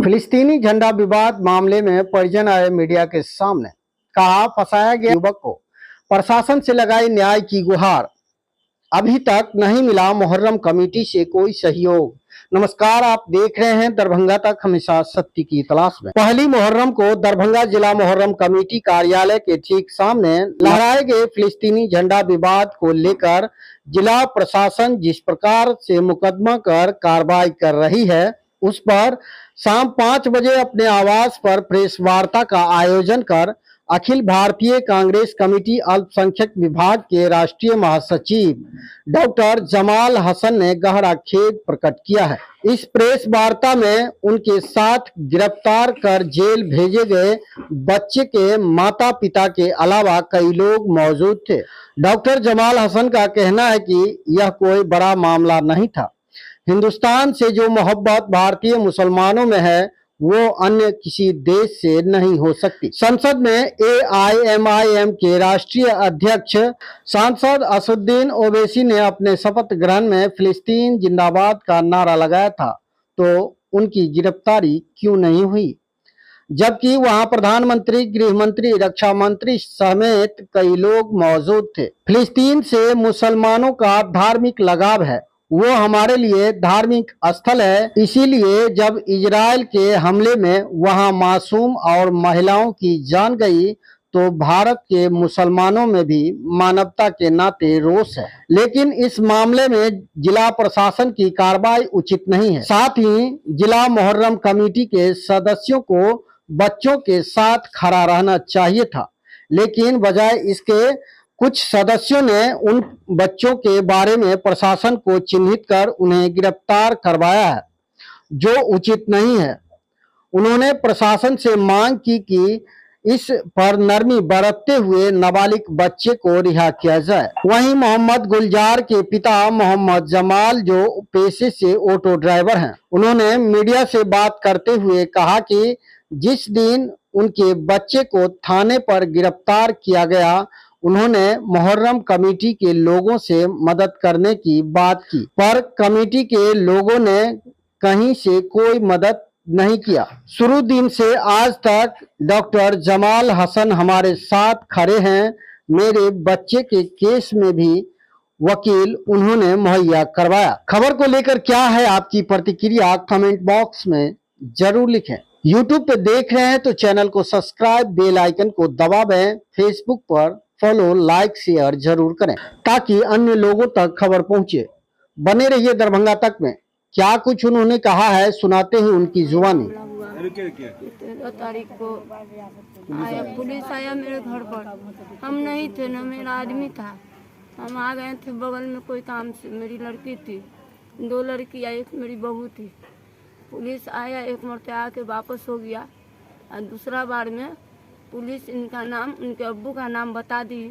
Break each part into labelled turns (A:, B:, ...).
A: फिलिस्तीनी झंडा विवाद मामले में परिजन आए मीडिया के सामने। कहा, फंसाया गया युवक को प्रशासन से लगाई न्याय की गुहार। अभी तक नहीं मिला मुहर्रम कमेटी से कोई सहयोग। नमस्कार, आप देख रहे हैं दरभंगा तक, हमेशा सत्य की तलाश में। पहली मुहर्रम को दरभंगा जिला मुहर्रम कमेटी कार्यालय के ठीक सामने लहराए गए फिलिस्तीनी झंडा विवाद को लेकर जिला प्रशासन जिस प्रकार से मुकदमा कर कार्रवाई कर रही है, उस पर शाम 5 बजे अपने आवास पर प्रेस वार्ता का आयोजन कर अखिल भारतीय कांग्रेस कमेटी अल्पसंख्यक विभाग के राष्ट्रीय महासचिव डॉक्टर जमाल हसन ने गहरा खेद प्रकट किया है। इस प्रेस वार्ता में उनके साथ गिरफ्तार कर जेल भेजे गए बच्चे के माता पिता के अलावा कई लोग मौजूद थे। डॉक्टर जमाल हसन का कहना है कि यह कोई बड़ा मामला नहीं था। हिंदुस्तान से जो मोहब्बत भारतीय मुसलमानों में है वो अन्य किसी देश से नहीं हो सकती। संसद में AIMIM के राष्ट्रीय अध्यक्ष सांसद असदुद्दीन ओवैसी ने अपने शपथ ग्रहण में फिलिस्तीन जिंदाबाद का नारा लगाया था, तो उनकी गिरफ्तारी क्यों नहीं हुई, जबकि वहां प्रधानमंत्री, गृह मंत्री, रक्षा मंत्री समेत कई लोग मौजूद थे। फिलिस्तीन से मुसलमानों का धार्मिक लगाव है, वो हमारे लिए धार्मिक स्थल है। इसीलिए जब इजराइल के हमले में वहां मासूम और महिलाओं की जान गई तो भारत के मुसलमानों में भी मानवता के नाते रोष है। लेकिन इस मामले में जिला प्रशासन की कार्रवाई उचित नहीं है। साथ ही जिला मुहर्रम कमेटी के सदस्यों को बच्चों के साथ खड़ा रहना चाहिए था, लेकिन बजाय इसके कुछ सदस्यों ने उन बच्चों के बारे में प्रशासन को चिन्हित कर उन्हें गिरफ्तार करवाया है, जो उचित नहीं है। उन्होंने प्रशासन से मांग की कि इस पर नरमी बरतते हुए नाबालिग बच्चे को रिहा किया जाए। वहीं मोहम्मद गुलजार के पिता मोहम्मद जमाल, जो पेशे से ऑटो ड्राइवर हैं, उन्होंने मीडिया से बात करते हुए कहा कि जिस दिन उनके बच्चे को थाने पर गिरफ्तार किया गया, उन्होंने मुहर्रम कमेटी के लोगों से मदद करने की बात की, पर कमेटी के लोगों ने कहीं से कोई मदद नहीं किया। शुरू दिन से आज तक डॉक्टर जमाल हसन हमारे साथ खड़े हैं। मेरे बच्चे के केस में भी वकील उन्होंने मुहैया करवाया। खबर को लेकर क्या है आपकी प्रतिक्रिया, कमेंट बॉक्स में जरूर लिखें। यूट्यूब पे देख रहे हैं तो चैनल को सब्सक्राइब, बेल आइकन को दबा दें। फेसबुक पर फॉलो, लाइक, शेयर जरूर करें ताकि अन्य लोगों तक खबर पहुंचे। बने रहिए दरभंगा तक में। क्या कुछ उन्होंने कहा है, सुनाते हैं उनकी जुबानी।
B: 13 तारीख को आया पुलिस आया मेरे घर पर। हम नहीं थे ना, मेरा आदमी था। हम आ गए थे बगल में कोई काम से। मेरी लड़की थी, 2 लड़कियाँ, एक मेरी बहू थी। पुलिस आया, एक मरते आके वापस हो गया। और दूसरा बार में पुलिस इनका नाम, उनके अब्बू का नाम बता दी,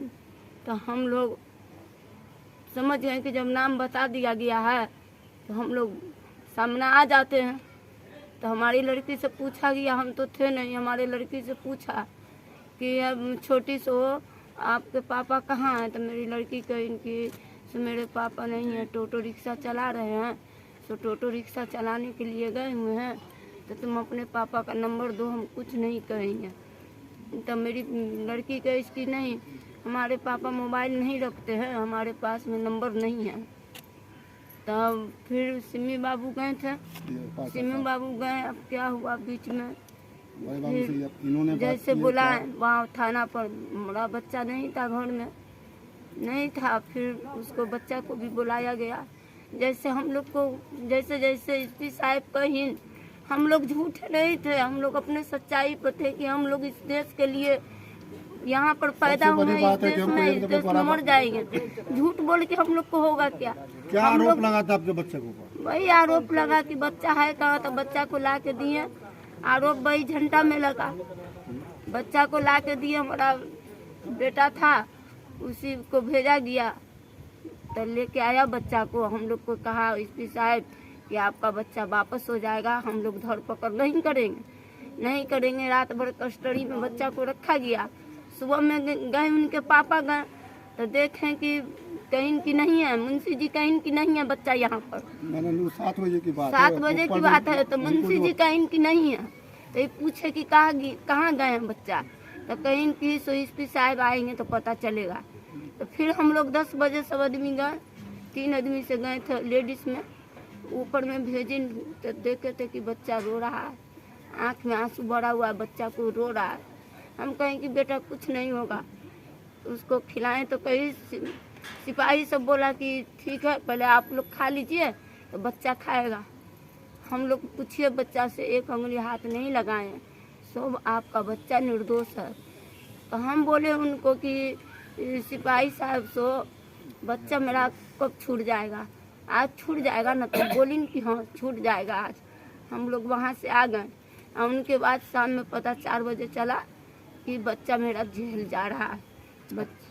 B: तो हम लोग समझ गए कि जब नाम बता दिया गया है तो हम लोग सामने आ जाते हैं। तो हमारी लड़की से पूछा गया, हम तो थे नहीं, हमारे लड़की से पूछा कि अब छोटी सो आपके पापा कहाँ हैं, तो मेरी लड़की कही कि मेरे पापा नहीं है, टोटो रिक्शा चला रहे हैं, तो टोटो रिक्शा चलाने के लिए गए हुए हैं, तो तुम अपने पापा का नंबर दो, हम कुछ नहीं कहेंगे। तो मेरी लड़की कही कि नहीं, हमारे पापा मोबाइल नहीं रखते हैं, हमारे पास में नंबर नहीं है। तब फिर सिमी बाबू गए थे, सिमी बाबू गए। अब क्या हुआ बीच में, फिर जैसे बुलाए वहाँ थाना पर, हमारा बच्चा नहीं था, घर में नहीं था। फिर उसको बच्चा को भी बुलाया गया। जैसे हम लोग को जैसे जैसे एसपी साहब कहीं, हम लोग झूठे नहीं थे, हम लोग अपने सच्चाई पर थे कि हम लोग इस देश के लिए यहाँ पर पैदा हुए, इस देश में मर जाएंगे। झूठ बोल के हम लोग को होगा क्या?
C: क्या आरोप लगा था आपके बच्चे को?
B: वही आरोप लगा कि बच्चा है कहाँ, तो बच्चा को ला के दिए। आरोप वही झंडा में लगा, बच्चा को ला के दिए। हमारा बेटा था, उसी को भेजा गया, तो लेके आया बच्चा को। हम लोग को कहा एसपी साहब कि आपका बच्चा वापस हो जाएगा, हम लोग धरपकड़ नहीं करेंगे। रात भर कस्टडी में बच्चा को रखा गया। सुबह में गए, उनके पापा गए तो देखें कि कहीं की नहीं है, मुंशी जी कहीं की नहीं है बच्चा यहाँ पर।
C: मैंने 7 बजे की बात
B: 7 बजे की बात है, तो मुंशी जी कहीं की नहीं है। तो ये पूछे कि कहाँ गए हैं बच्चा, तो कहीं की एसपी साहब आएंगे तो पता चलेगा। तो फिर हम लोग 10 बजे सब आदमी गए, 3 आदमी से गए थे लेडीज में, ऊपर में भेजे तो देखे थे कि बच्चा रो रहा है, आँख में आंसू भरा हुआ, बच्चा को रो रहा है। हम कहें कि बेटा कुछ नहीं होगा, उसको खिलाएं, तो कई सिपाही सब बोला कि ठीक है पहले आप लोग खा लीजिए तो बच्चा खाएगा। हम लोग पूछिए बच्चा से, एक उंगली हाथ नहीं लगाए, सब आपका बच्चा निर्दोष है। तो हम बोले उनको कि सिपाही साहब सो बच्चा मेरा कब छूट जाएगा, आज छूट जाएगा ना। तो बोली कि हाँ छूट जाएगा आज। हम लोग वहाँ से आ गए और उनके बाद शाम में पता 4 बजे चला कि बच्चा मेरा जेल जा रहा है।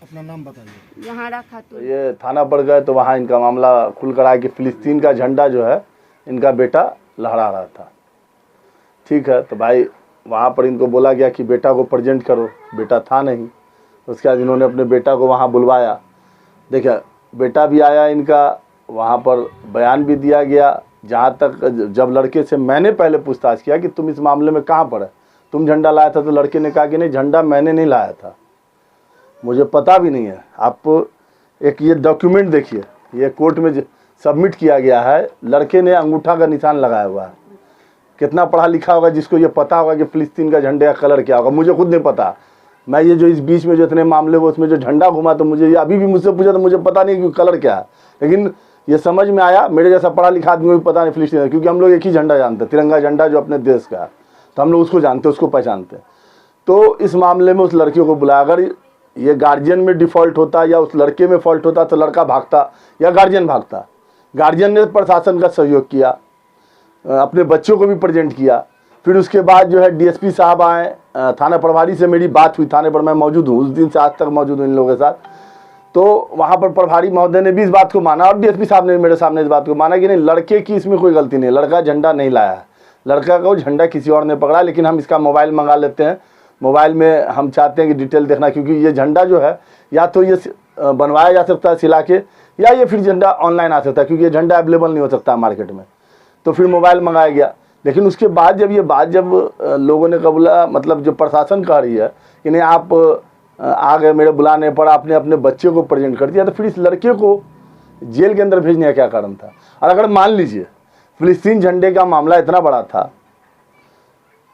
C: अपना नाम बताइए।
B: यहाँ रखा तो
D: ये थाना पर गए तो वहाँ इनका मामला खुल कर आया कि फिलिस्तीन का झंडा जो है इनका बेटा लहरा रहा था। ठीक है, तो भाई वहाँ पर इनको बोला गया कि बेटा को प्रेजेंट करो, बेटा था नहीं। उसके बाद इन्होंने अपने बेटा को वहाँ बुलवाया। देखिए बेटा भी आया इनका, वहाँ पर बयान भी दिया गया। जहाँ तक जब लड़के से मैंने पहले पूछताछ किया कि तुम इस मामले में कहाँ पर है, तुम झंडा लाया था, तो लड़के ने कहा कि नहीं झंडा मैंने नहीं लाया था, मुझे पता भी नहीं है। आप एक ये डॉक्यूमेंट देखिए, ये कोर्ट में सबमिट किया गया है, लड़के ने अंगूठा का निशान लगाया हुआ है। कितना पढ़ा लिखा होगा जिसको ये पता होगा कि फिलिस्तीन का झंडे का कलर क्या होगा, मुझे खुद नहीं पता। मैं ये जो इस बीच में जो इतने मामले हुए उसमें जो झंडा घुमा, तो मुझे ये अभी भी मुझसे पूछा तो मुझे पता नहीं कि कलर क्या है, लेकिन ये समझ में आया। मेरे जैसा पढ़ा लिखा आदमी को भी पता नहीं फिलिस्तीन है, क्योंकि हम लोग एक ही झंडा जानते हैं, तिरंगा झंडा जो अपने देश का है, तो हम लोग उसको जानते हैं, उसको पहचानते हैं। तो इस मामले में उस लड़कियों को बुलाया। अगर ये गार्जियन में डिफ़ॉल्ट होता या उस लड़के में फॉल्ट होता तो लड़का भागता या गार्जियन भागता। गार्जियन ने प्रशासन का सहयोग किया, अपने बच्चों को भी प्रेजेंट किया। फिर उसके बाद जो है डीएसपी साहब आए, थाना प्रभारी से मेरी बात हुई, थाने पर मैं मौजूद हूँ, उस दिन से आज तक मौजूद हूँ इन लोगों के साथ। तो वहाँ पर प्रभारी महोदय ने भी इस बात को माना और डीएसपी साहब ने मेरे सामने इस बात को माना कि नहीं लड़के की इसमें कोई गलती नहीं, लड़का झंडा नहीं लाया है, लड़का का वो झंडा किसी और ने पकड़ा। लेकिन हम इसका मोबाइल मंगा लेते हैं, मोबाइल में हम चाहते हैं कि डिटेल देखना, क्योंकि ये झंडा जो है या तो ये बनवाया जा सकता है सिला के, या ये फिर झंडा ऑनलाइन आ सकता है, क्योंकि ये झंडा अवेलेबल नहीं हो सकता मार्केट में। तो फिर मोबाइल मंगाया गया। लेकिन उसके बाद जब ये बात जब लोगों ने कबूला, मतलब जो प्रशासन कह रही है कि नहीं आप आ गए मेरे बुलाने पर, आपने अपने बच्चे को प्रेजेंट कर दिया, तो फिर इस लड़के को जेल के अंदर भेजने का क्या कारण था। और अगर मान लीजिए फिलिस्तीन झंडे का मामला इतना बड़ा था,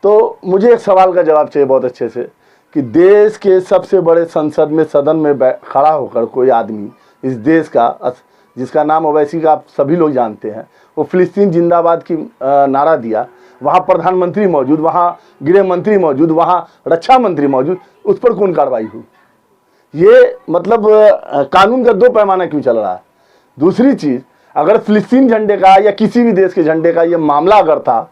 D: तो मुझे एक सवाल का जवाब चाहिए बहुत अच्छे से कि देश के सबसे बड़े संसद में सदन में खड़ा होकर कोई आदमी इस देश का, जिसका नाम ओवैसी का आप सभी लोग जानते हैं, वो फिलिस्तीन जिंदाबाद की नारा दिया, वहाँ प्रधानमंत्री मौजूद, वहाँ गृह मंत्री मौजूद, वहाँ रक्षा मंत्री मौजूद, उस पर कौन कार्रवाई हुई। ये मतलब कानून का दो पैमाना क्यों चल रहा है। दूसरी चीज़, अगर फिलिस्तीन झंडे का या किसी भी देश के झंडे का ये मामला अगर था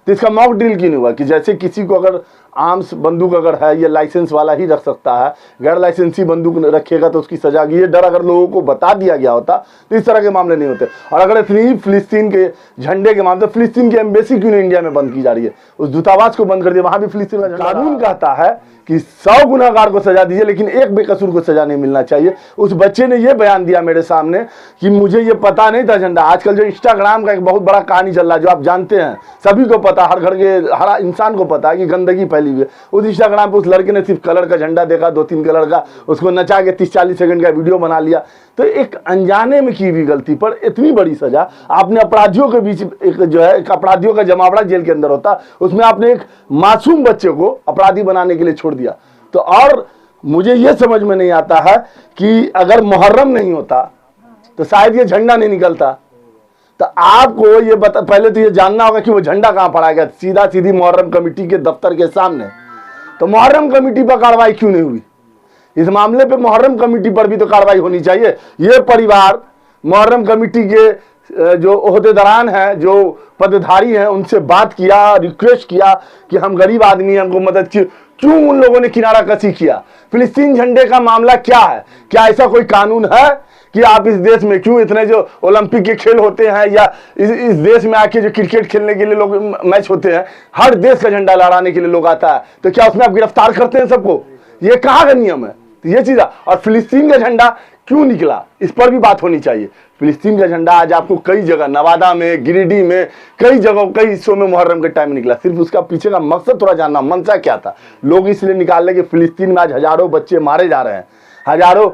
D: तो इसका मॉक ड्रिल क्यों नहीं हुआ कि जैसे किसी को अगर आर्म्स बंदूक अगर है ये लाइसेंस वाला ही रख सकता है, गैर लाइसेंसी बंदूक रखेगा तो उसकी सजा की, ये डर अगर लोगों को बता दिया गया होता तो इस तरह के मामले नहीं होते। और अगर इतनी फिलिस्तीन के झंडे के मामले, फिलिस्तीन की एम्बेसी क्यों नहीं इंडिया में बंद की जा रही है, उस दूतावास को बंद कर दिया, वहां भी फिलिस्तीन का कानून कहता है कि 100 गुनहगार को सजा दीजिए लेकिन एक बेकसूर को सजा नहीं मिलना चाहिए। उस बच्चे ने ये बयान दिया मेरे सामने कि मुझे ये पता नहीं था झंडा। आजकल जो इंस्टाग्राम का एक बहुत बड़ा कहानी चल रहा है, जो आप जानते हैं, सभी को पता, हर घर के हर इंसान को पता है कि गंदगी फैली हुई है। उस इंस्टाग्राम पर उस लड़के ने सिर्फ कलर का झंडा देखा, 2-3 कलर का, उसको नचा के 30-40 सेकंड का वीडियो बना लिया। तो एक अनजाने में की हुई गलती पर इतनी बड़ी सजा आपने अपराधियों के बीच, एक जो है एक अपराधियों का जमावड़ा जेल के अंदर होता, उसमें आपने एक मासूम बच्चे को अपराधी बनाने के लिए छोड़ दिया। तो और मुझे ये समझ में नहीं आता है कि अगर मुहर्रम नहीं होता तो शायद ये झंडा नहीं निकलता। तो आपको ये पहले तो ये जानना होगा कि वो झंडा कहाँ पड़ा गया, सीधा सीधी मुहर्रम कमेटी के दफ्तर के सामने। तो मुहर्रम कमेटी पर कार्रवाई क्यों नहीं हुई। इस मामले पे मुहर्रम कमेटी पर भी तो कार्रवाई होनी चाहिए। ये परिवार मुहर्रम कमेटी के जो ओहदेदारान हैं, जो पदधारी हैं, उनसे बात किया, रिक्वेस्ट किया कि हम गरीब आदमी हैं, हमको मदद की, क्यों उन लोगों ने किनारा कसी किया। फिलिस्तीन झंडे का मामला क्या है, क्या ऐसा कोई कानून है कि आप इस देश में क्यों इतने जो ओलंपिक के खेल होते हैं या इस देश में आके जो क्रिकेट खेलने के लिए लोग मैच होते हैं, हर देश का झंडा लहराने के लिए लोग आता है, तो क्या उसमें आप गिरफ्तार करते हैं सबको। ये कहाँ का नियम है। तो ये चीज़, और फिलिस्तीन का झंडा क्यों निकला, इस पर भी बात होनी चाहिए। फिलिस्तीन का झंडा आज आपको कई जगह, नवादा में, गिरिडीह में, कई जगहों, कई हिस्सों में मुहर्रम के टाइम में निकला। सिर्फ उसका पीछे का मकसद थोड़ा जानना, मंशा क्या था। लोग इसलिए निकाल रहे कि फिलिस्तीन में आज हजारों बच्चे मारे जा रहे हैं, हजारों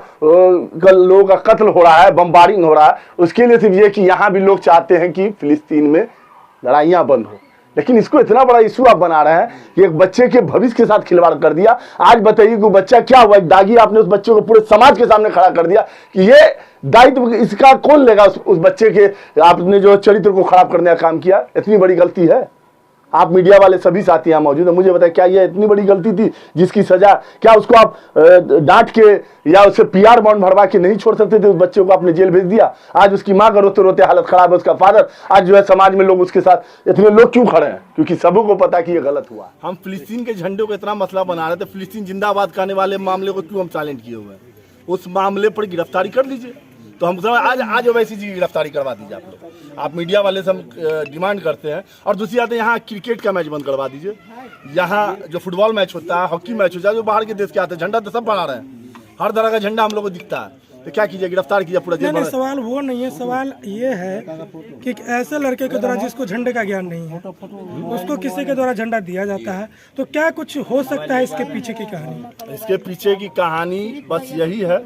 D: लोगों का कत्ल हो रहा है, बमबारिंग हो रहा है। उसके लिए सिर्फ ये कि यहाँ भी लोग चाहते हैं कि फिलिस्तीन में लड़ाइयाँ बंद हो। लेकिन इसको इतना बड़ा इशू आप बना रहे हैं कि एक बच्चे के भविष्य के साथ खिलवाड़ कर दिया। आज बताइए कि बच्चा क्या हुआ, एक दागी आपने उस बच्चे को पूरे समाज के सामने खड़ा कर दिया कि ये दायित्व इसका कौन लेगा। उस बच्चे के आपने जो चरित्र को खराब करने का काम किया, इतनी बड़ी गलती है। आप मीडिया वाले सभी साथी यहाँ मौजूद हैं, मुझे बताइए क्या ये इतनी बड़ी गलती थी जिसकी सजा, क्या उसको आप डांट के या उससे पीआर बॉन्ड भरवा के नहीं छोड़ सकते थे? उस बच्चे को आपने जेल भेज दिया। आज उसकी माँ का रोते रोते हालत खराब है, उसका फादर। आज जो है समाज में लोग उसके साथ इतने लोग क्यों खड़े हैं? क्योंकि सबको पता कि ये गलत हुआ। हम फिलिस्तीन के झंडे को इतना मसला बना रहे थे, फिलिस्तीन जिंदाबाद करने वाले मामले को क्यों हम साइलेंट किए हुए हैं? उस मामले पर गिरफ्तारी कर लीजिए। तो हम आज वैसी जी गिरफ्तारी करवा दीजिए आप लोग। आप मीडिया वाले से हम डिमांड करते हैं। और दूसरी बात है, यहाँ क्रिकेट का मैच बंद करवा दीजिए। यहाँ जो फुटबॉल मैच होता है, हॉकी मैच होता है, जो बाहर के देश के आते हैं, झंडा तो सब बना रहे हैं, हर तरह का झंडा हम लोग को दिखता है। तो क्या कीजिए, गिरफ्तार कीजिए पूरा
E: नहीं, सवाल वो नहीं है। सवाल ये है कि ऐसे लड़के के द्वारा जिसको झंडे का ज्ञान नहीं है, उसको किसी के द्वारा झंडा दिया जाता है, तो क्या कुछ हो सकता है इसके पीछे की कहानी?
D: इसके पीछे की कहानी बस यही है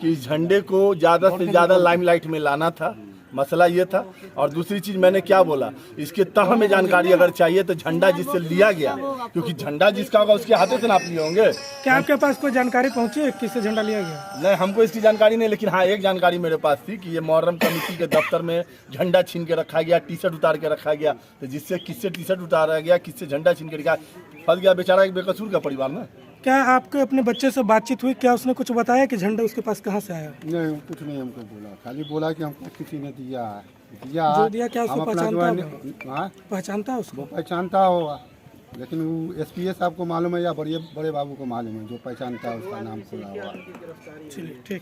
D: कि झंडे को ज़्यादा से ज़्यादा लाइमलाइट में लाना था, मसला ये था। और दूसरी चीज मैंने क्या बोला, इसके तह में जानकारी अगर चाहिए तो झंडा जिससे लिया गया, क्योंकि झंडा जिसका होगा उसके हाथों से नाप लिए होंगे।
E: क्या आपके पास कोई जानकारी पहुंची है किससे झंडा लिया गया?
D: नहीं, हमको इसकी जानकारी नहीं, लेकिन हाँ एक जानकारी मेरे पास थी कि ये मुहर्रम कमेटी के दफ्तर में झंडा छीन के रखा गया, टी शर्ट उतार के रखा गया। तो जिससे किससे टी शर्ट उतारा गया, किससे झंडा छीन के रखा, फंस गया बेचारा एक बेकसूर का परिवार ना।
E: क्या आपके अपने बच्चे से बातचीत हुई? क्या उसने कुछ बताया कि झंडा उसके पास कहाँ से आया?
C: नहीं, कुछ नहीं हमको बोला, खाली बोला कि हमको किसी ने दिया है।
E: जो दिया क्या उसको
C: हम अपना
E: पहचानता
C: जो है
E: है?
C: हाँ,
E: पहचानता है उसको?
C: वो पहचानता होगा, लेकिन वो एसपीए साहब को मालूम है या बड़े बाबू को मालूम है, जो पहचानता है उसका नाम खुला हुआ।
E: चलिए ठीक।